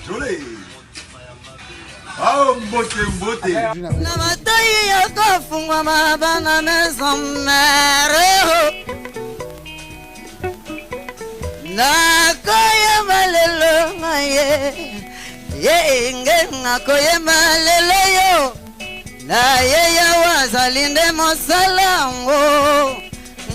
Jolé. Ah, mbote. Na matai yakafungwa mabana maison mère. Na koye malelo maye. Ye ngenga koye malelo yo. Na ye ya wazalinde mosalango.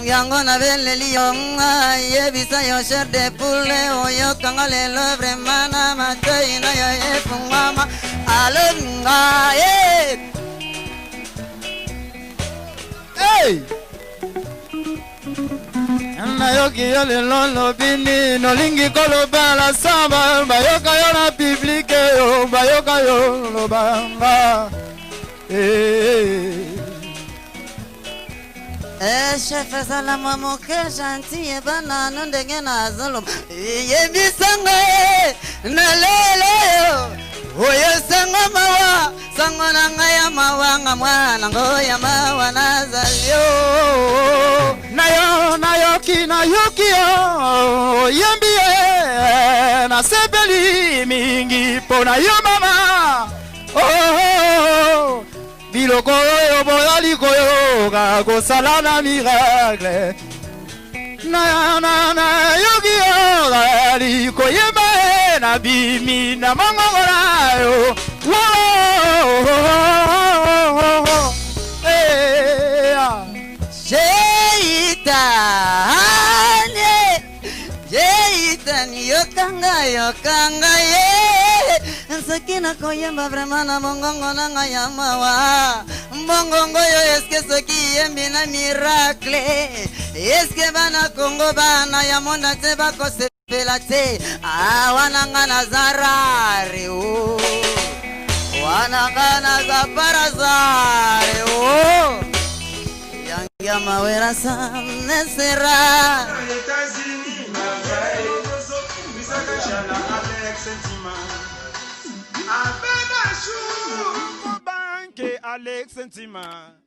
Yango na beleli yonga ye bisa yo cher de poulet oyo kangale lo vraiment na matai na yo e fungama alonga ye. Hey! Na yoki yo le lolo bini no lingi koloba la samba bayoka yo na public yo bayoka yo lo banga. Chef sala mamo que gentil e banana ndenge na zolo ye bisanga na lele yo oyo sanga mawa sanga na ngaya mawa nga mwana ngoya mawa na zalyo na yoki yo yembie na sepeli mingi pona yo mama oh biloko yo boyali koyo ga salana miracle na yoki yo ali koyema na bimi na mangora yo Jeita ni yokanga ye Sakina koyemba vraiment na mongongo na ngaya mawa Mongongo yo eske soki yembi na miracle Eske bana Kongo bana ya monda te bako sepela te Wananga na zarare o Wananga na zaparazare o Yangia mawera sa nesera Alex Sentiment.